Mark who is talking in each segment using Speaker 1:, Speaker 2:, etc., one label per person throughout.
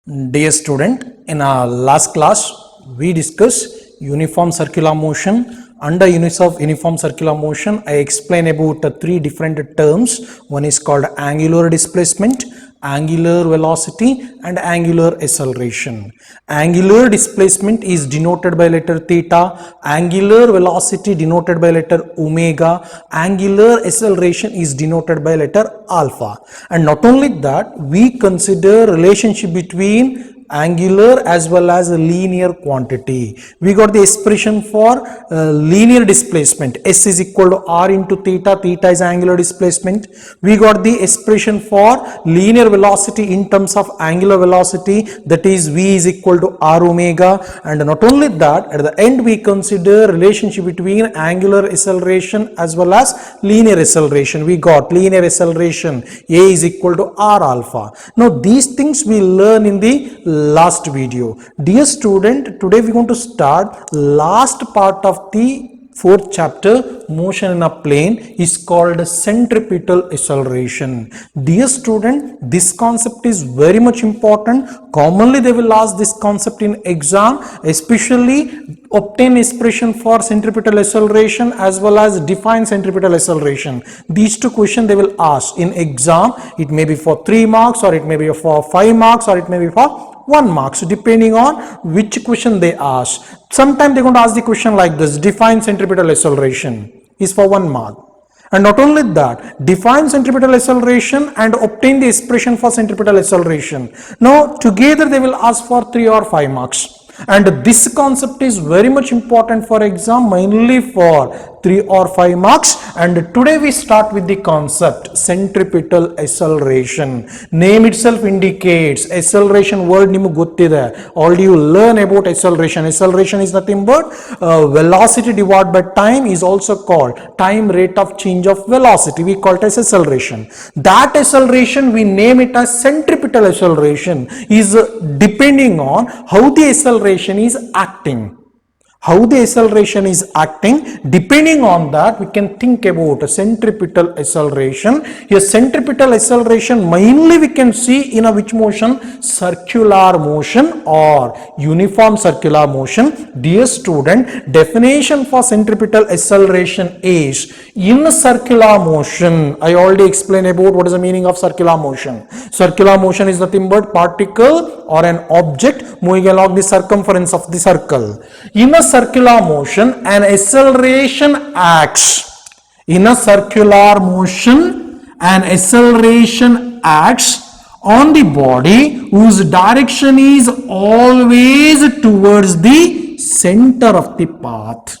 Speaker 1: Dear student, in our last class, we discussed uniform circular motion. Under uniform circular motion, I explained about three different terms. One is called angular displacement, angular velocity, and angular acceleration. Angular displacement is denoted by letter theta, angular velocity denoted by letter omega, angular acceleration is denoted by letter alpha. And not only that, we consider relationship between angular as well as a linear quantity. We got the expression for linear displacement, S is equal to R into theta, theta is angular displacement. We got the expression for linear velocity in terms of angular velocity, that is V is equal to R omega. And not only that, at the end we consider relationship between angular acceleration as well as linear acceleration. We got linear acceleration, A is equal to R alpha. Now these things we learn in the last video. Dear student, today we are going to start last part of the fourth chapter, motion in a plane, is called centripetal acceleration. Dear student, this concept is very much important. Commonly they will ask this concept in exam, especially obtain expression for centripetal acceleration as well as define centripetal acceleration. These two questions they will ask in exam. It may be for 3 marks, or it may be for 5 marks, or it may be for 1 mark, so depending on which question they ask. Sometimes they're going to ask the question like this: define centripetal acceleration, is for 1 mark. And not only that, define centripetal acceleration and obtain the expression for centripetal acceleration. Now together they will ask for 3 or 5 marks. And this concept is very much important for exam, mainly for 3 or 5 marks. And today we start with the concept centripetal acceleration. Name itself indicates acceleration word niಮಗೆ ಗೊತ್ತಿದೆ. Already you learn about acceleration. Acceleration is nothing but velocity divided by time, is also called time rate of change of velocity. We call it as acceleration. That acceleration we name it as centripetal acceleration, is depending on how the acceleration is acting. How the acceleration is acting, depending on that we can think about a centripetal acceleration. Here centripetal acceleration mainly we can see in a which motion? Circular motion or uniform circular motion. Dear student, definition for centripetal acceleration is, in circular motion, I already explained about what is the meaning of circular motion. Circular motion is nothing but particle or an object moving along the circumference of the circle. In a circular motion, an acceleration acts. In a circular motion, an acceleration acts on the body whose direction is always towards the center of the path.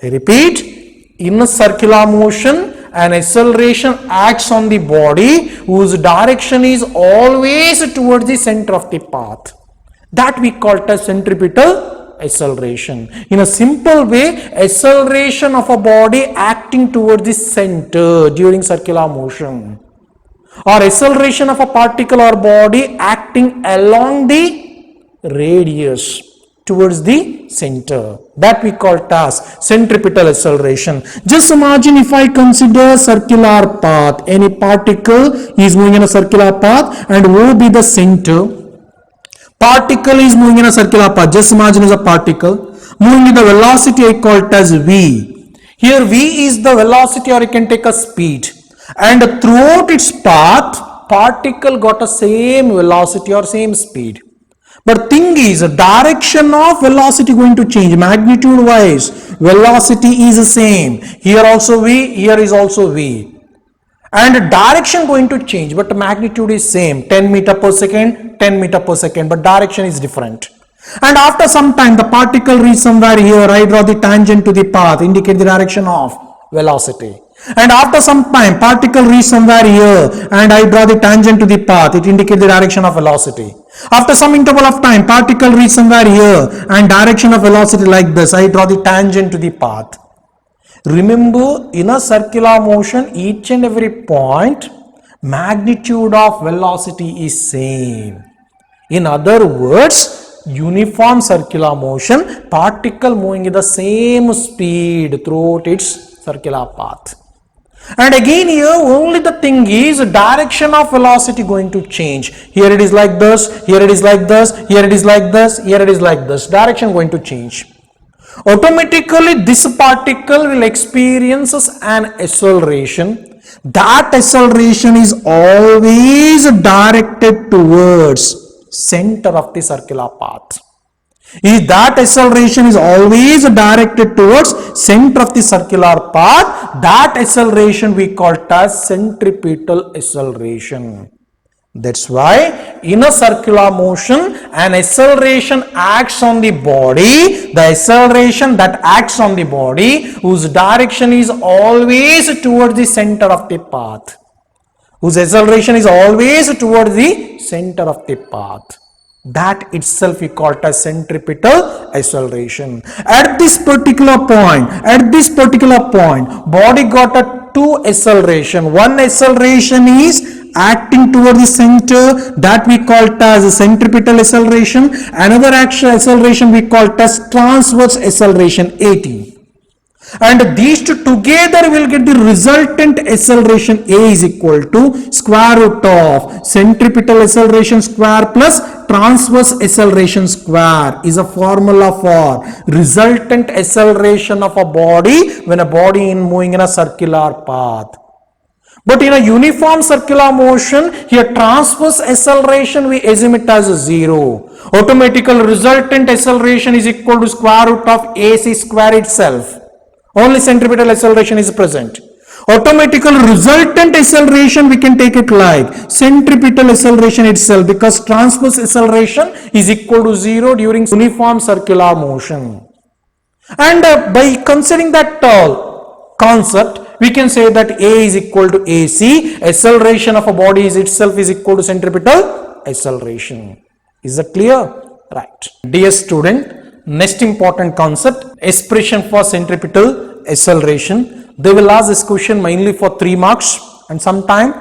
Speaker 1: I repeat, in a circular motion, an acceleration acts on the body whose direction is always towards the center of the path. That we call it as centripetal acceleration. In a simple way, acceleration of a body acting towards the center during circular motion, or acceleration of a particle or body acting along the radius towards the center, that we call it as centripetal acceleration. Just imagine if I consider circular path, any particle is moving in a circular path and O be the center. Particle is moving in a circular path. Just imagine as a particle moving with the velocity, I call it as V. Here V is the velocity, or you can take a speed, and throughout its path particle got a same velocity or same speed. But thing is, direction of velocity going to change. Magnitude wise velocity is the same. Here also V, here is also V. And direction going to change, but magnitude is same, 10 meter per second, 10 meter per second, but direction is different. And after some time the particle reach somewhere here, I draw the tangent to the path, indicate the direction of velocity. And after some time particle reach somewhere here and I draw the tangent to the path, it indicates the direction of velocity. After some interval of time particle reach somewhere here and direction of velocity like this, I draw the tangent to the path. Remember, in a circular motion, each and every point magnitude of velocity is same. In other words, uniform circular motion, particle moving at the same speed throughout its circular path. And again here only the thing is direction of velocity going to change. Here it is like this, here it is like this, here it is like this, here it is like this. Direction going to change. Automatically this particle will experience an acceleration. That acceleration is always directed towards center of the circular path. If that acceleration is always directed towards center of the circular path, that acceleration we call it as centripetal acceleration. That's why in a circular motion, an acceleration acts on the body. The acceleration that acts on the body whose direction is always towards the center of the path. Whose acceleration is always towards the center of the path. That itself we call it as centripetal acceleration. At this particular point, body got a two acceleration. One acceleration is acting toward the center, that we call it as centripetal acceleration. Another acceleration we call it as transverse acceleration, AT. And these two together will get the resultant acceleration A is equal to square root of centripetal acceleration square plus transverse acceleration square is a formula for resultant acceleration of a body when a body is moving in a circular path. But in a uniform circular motion, here transverse acceleration we assume it as 0. Automatical resultant acceleration is equal to square root of AC square itself. Only centripetal acceleration is present. Automatical resultant acceleration we can take it like centripetal acceleration itself, because transverse acceleration is equal to 0 during uniform circular motion. And by considering that concept, we can say that A is equal to AC. Acceleration of a body is itself is equal to centripetal acceleration. Is that clear? Right. Dear student, next important concept, expression for centripetal acceleration. They will ask this question mainly for 3 marks, and sometime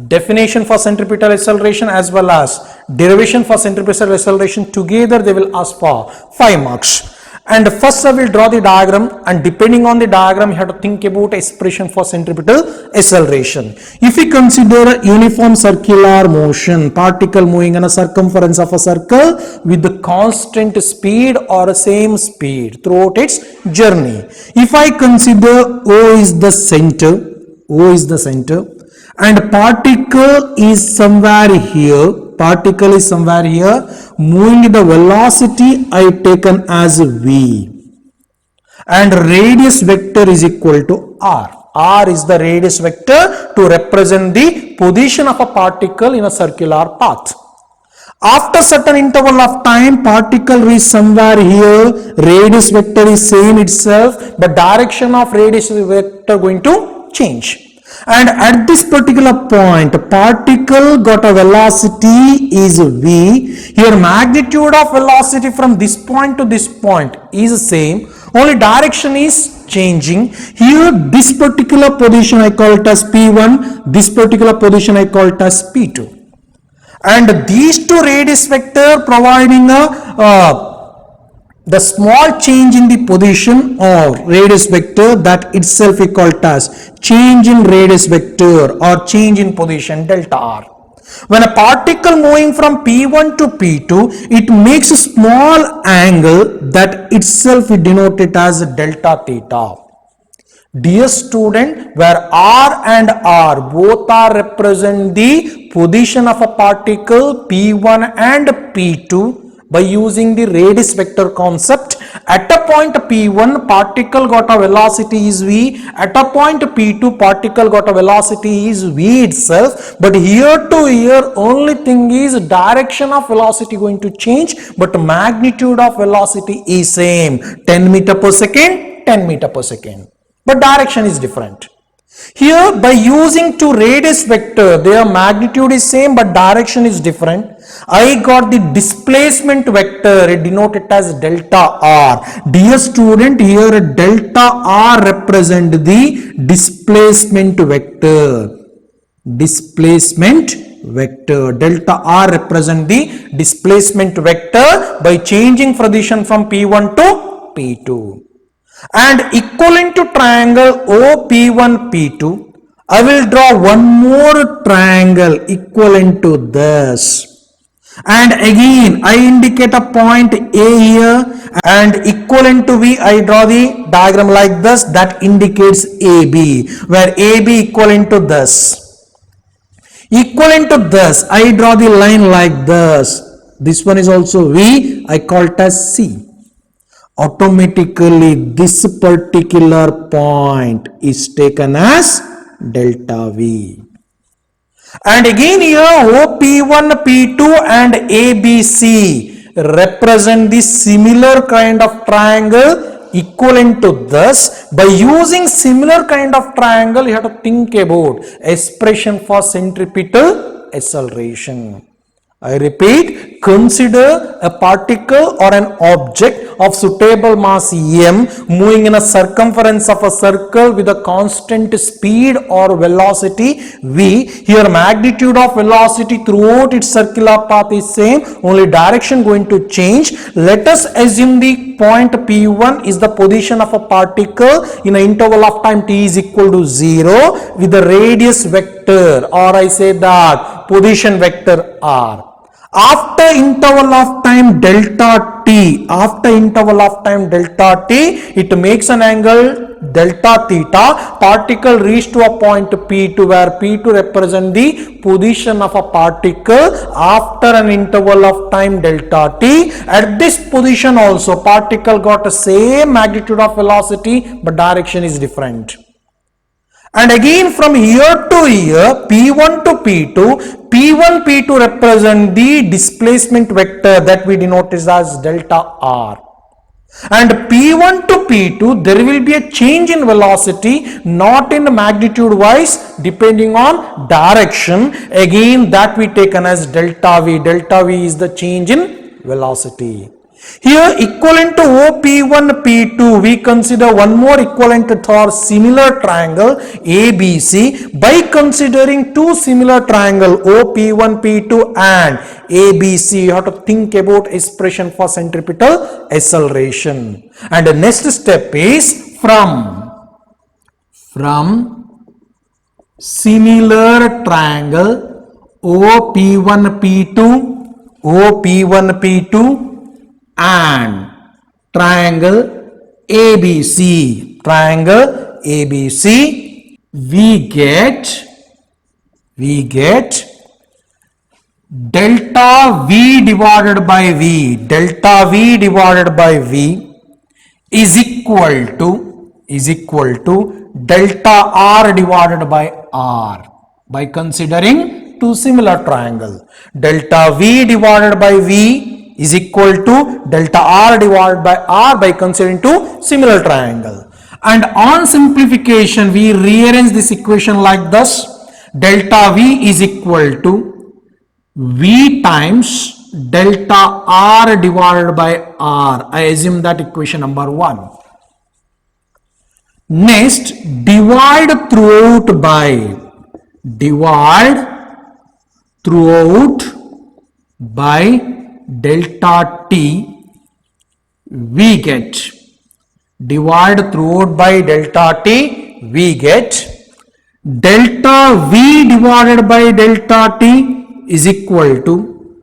Speaker 1: definition for centripetal acceleration as well as derivation for centripetal acceleration together they will ask for 5 marks. And first I will draw the diagram, and depending on the diagram you have to think about expression for centripetal acceleration. If we consider a uniform circular motion, particle moving in a circumference of a circle with the constant speed or same speed throughout its journey. If I consider O is the center, and particle is somewhere here, moving the velocity I taken as V, and radius vector is equal to R. R is the radius vector to represent the position of a particle in a circular path. After certain interval of time, particle is somewhere here, radius vector is same itself, but direction of radius vector going to change. And at this particular point, particle got a velocity is V. Here magnitude of velocity from this point to this point is same, only direction is changing. Here this particular position I call it as P1, this particular position I call it as P2. And these two radius vector providing the small change in the position or radius vector, that itself we call it as change in radius vector or change in position delta R. When a particle moving from P1 to P2, it makes a small angle, that itself we denote it as delta theta. Dear student, where R and R both are represent the position of a particle P1 and P2, by using the radius vector concept, at a point P1 particle got a velocity is V, at a point P2 particle got a velocity is V itself, but here to here only thing is direction of velocity going to change, but magnitude of velocity is same, 10 meter per second, 10 meter per second, but direction is different. Here by using two radius vector, their magnitude is same but direction is different. I got the displacement vector, it denoted as delta R. Dear student, here delta R represent the displacement vector. Delta R represent the displacement vector by changing position from P1 to P2. And equivalent to triangle OP1 P2, I will draw one more triangle equivalent to this. And again, I indicate a point A here, and equivalent to V, I draw the diagram like this that indicates AB, where AB equivalent to this. Equivalent to this, I draw the line like this. This one is also V, I call it as C. Automatically, this particular point is taken as delta V. And again here OP1, P2 and ABC represent the similar kind of triangle equivalent to this. By using similar kind of triangle, you have to think about expression for centripetal acceleration. I repeat, consider a particle or an object of suitable mass m moving in a circumference of a circle with a constant speed or velocity v. Here magnitude of velocity throughout its circular path is same, only direction going to change. Let us assume the point P1 is the position of a particle in an interval of time t is equal to 0 with the radius vector, or I say that position vector r. After interval of time delta t, it makes an angle delta theta. Particle reach to a point P2 where P2 represent the position of a particle after an interval of time delta t. At this position also particle got the same magnitude of velocity but direction is different. And again from here to here, P1 to P2, P1, P2 represent the displacement vector that we denote as delta R. And P1 to P2, there will be a change in velocity, not in magnitude wise, depending on direction. Again, that we taken as delta V. Delta V is the change in velocity. Here equivalent to OP1, P2, we consider one more equivalent for similar triangle ABC by considering two similar triangle OP1, P2 and ABC. You have to think about expression for centripetal acceleration. And the next step is from similar triangle OP1, P2 and triangle ABC, we get delta V divided by V, is equal to delta R divided by R by considering two similar triangle. Delta V divided by V is equal to delta R divided by R by considering two similar triangle. And on simplification, we rearrange this equation like this. Delta V is equal to V times delta R divided by R. I assume that equation number 1. Next, divide throughout by delta t, we get divide throughout by delta t, we get delta V divided by delta t is equal to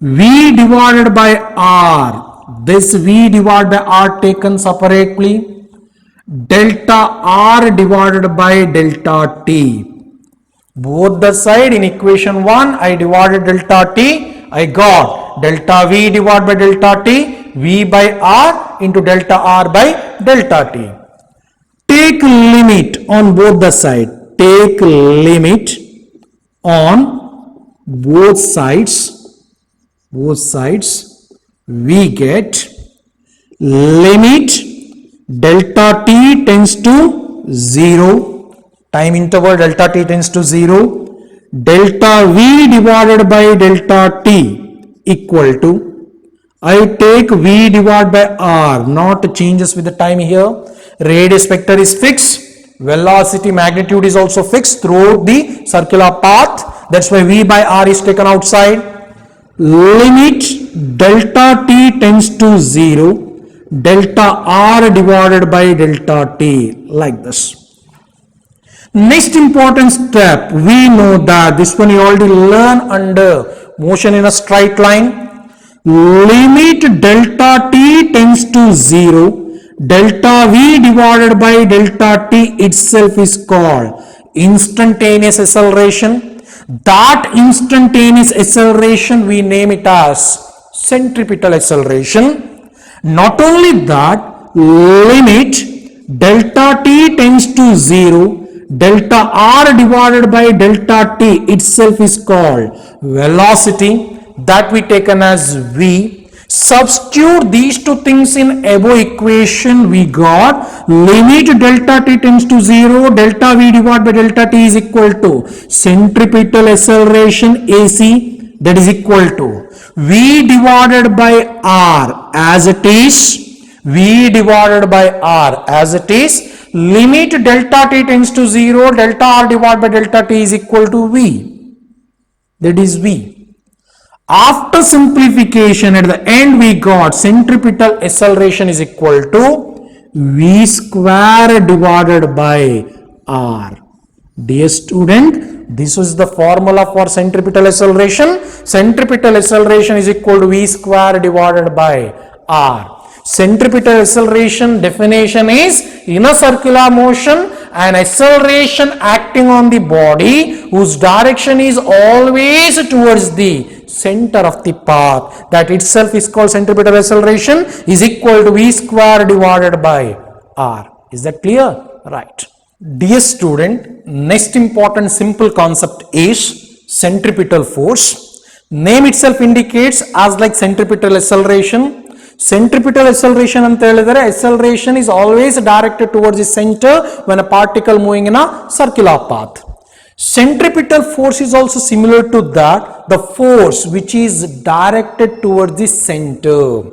Speaker 1: V divided by R. This V divided by R taken separately, delta R divided by delta t. Both the side in equation 1 I divided delta t, I got delta V divided by delta t, V by R into delta R by delta t. Take limit on both the side. Take limit on both sides. We get limit delta t tends to 0. Time interval delta t tends to 0. Delta V divided by delta t equal to, I take V divided by R, not changes with the time here. Radius vector is fixed, velocity magnitude is also fixed throughout the circular path. That's why V by R is taken outside. Limit delta t tends to 0, delta R divided by delta t, like this. Next important step, we know that this one you already learn under motion in a straight line. Limit delta t tends to 0, delta v divided by delta t itself is called instantaneous acceleration. That instantaneous acceleration we name it as centripetal acceleration. Not only that, limit delta t tends to 0, delta r divided by delta t itself is called velocity, that we taken as v. Substitute these two things in above equation, we got limit delta t tends to 0, delta v divided by delta t is equal to centripetal acceleration AC, that is equal to v divided by r as it is, v divided by r as it is, limit delta t tends to 0, delta r divided by delta t is equal to v, that is v. After simplification, at the end we got centripetal acceleration is equal to v square divided by r. Dear student, this is the formula for centripetal acceleration. Centripetal acceleration is equal to v square divided by r. Centripetal acceleration definition is, in a circular motion, an acceleration acting on the body whose direction is always towards the center of the path, that itself is called centripetal acceleration, is equal to v square divided by r. Is that clear? Right. Dear student, next important simple concept is centripetal force. Name itself indicates as like centripetal acceleration. Centripetal acceleration anta helidare, acceleration is always directed towards the center when a particle moving in a circular path. Centripetal force is also similar to that, the force which is directed towards the center.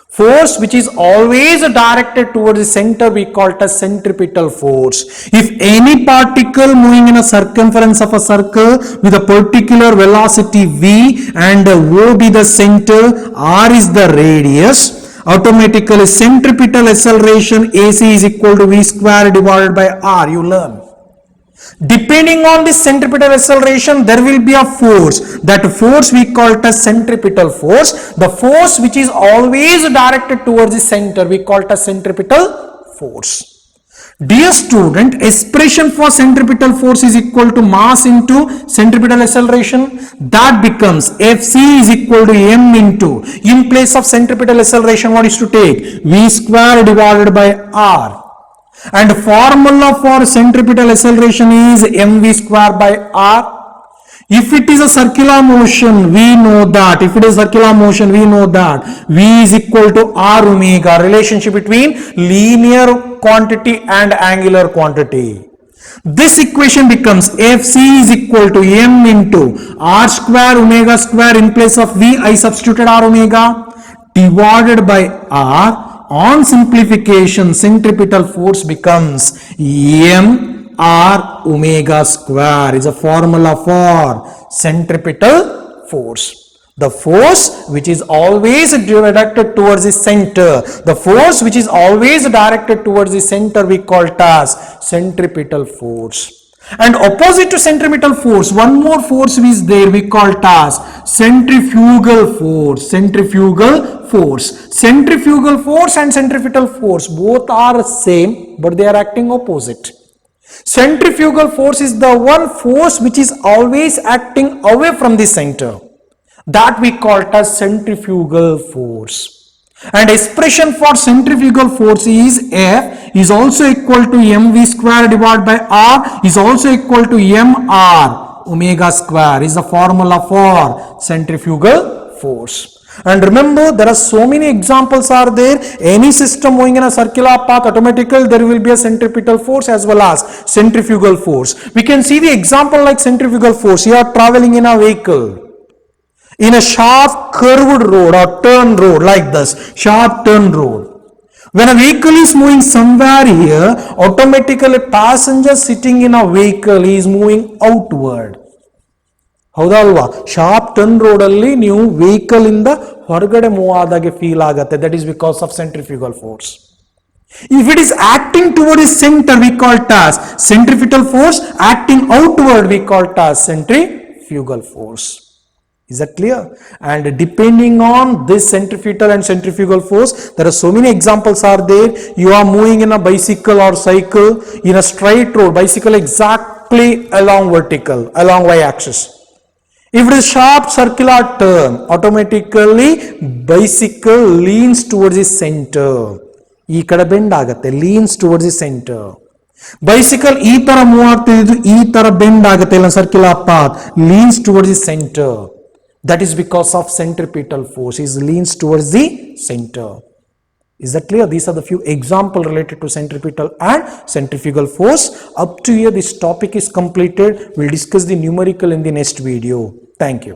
Speaker 1: Force which is always directed towards the center we call it as centripetal force. If any particle moving in a circumference of a circle with a particular velocity v and O be the center, r is the radius, automatically centripetal acceleration AC is equal to v square divided by r. You learn. Depending on this centripetal acceleration, there will be a force. That force we call it as centripetal force. The force which is always directed towards the center, we call it as centripetal force. Dear student, expression for centripetal force is equal to mass into centripetal acceleration. That becomes Fc is equal to m into, in place of centripetal acceleration, what is to take? V square divided by r. And formula for centripetal acceleration is mv square by r. If it is a circular motion, we know that v is equal to r omega, relationship between linear quantity and angular quantity. This equation becomes Fc is equal to m into r square omega square, in place of v I substituted r omega, divided by r. On simplification, centripetal force becomes m r omega square, is a formula for centripetal force. The force which is always directed towards the center, the force which is always directed towards the center we call it as centripetal force. And opposite to centripetal force, one more force is there, we call it as centrifugal force. Centrifugal force and centripetal force both are same, but they are acting opposite. Centrifugal force is the one force which is always acting away from the center, that we call it as centrifugal force. And expression for centrifugal force is F is also equal to mv square divided by r is also equal to mr omega square, is the formula for centrifugal force. And remember, there are so many examples are there. Any system moving in a circular path, automatically there will be a centripetal force as well as centrifugal force. We can see the example like centrifugal force. You are traveling in a vehicle in a sharp curved road or turn road like this, sharp turn road. When a vehicle is moving somewhere here, automatically passenger sitting in a vehicle is moving outward. ಹೌದಾ ಅಲ್ವಾ? Sharp turn road ಅಲ್ಲಿ ನೀವು vehicle ಇಂದ ಹೊರಗಡೆ move ಆದಾಗೆ feel ಆಗುತ್ತೆ. That is because of centrifugal force. If it is acting toward the center, we call it as centrifugal force. Acting outward, we call it as centrifugal force. Is that clear? And depending on this centripetal and centrifugal force, there are so many examples are there. You are moving in a bicycle or cycle in a straight road, bicycle exactly along vertical, along y-axis. If it is sharp circular turn, automatically bicycle leans towards the center. ಈ ಕಡೆ bend ಆಗುತ್ತೆ, leans towards the center. Bicycle ಈ ತರ move ಆಗ್ತಿದ್ದು ಈ ತರ bend ಆಗುತ್ತೆ ಇಲ್ಲ circular path, leans towards the center. That is because of centripetal force. It leans towards the center. Is that clear? These are the few examples related to centripetal and centrifugal force. Up to here, this topic is completed. We'll discuss the numerical in the next video. Thank you.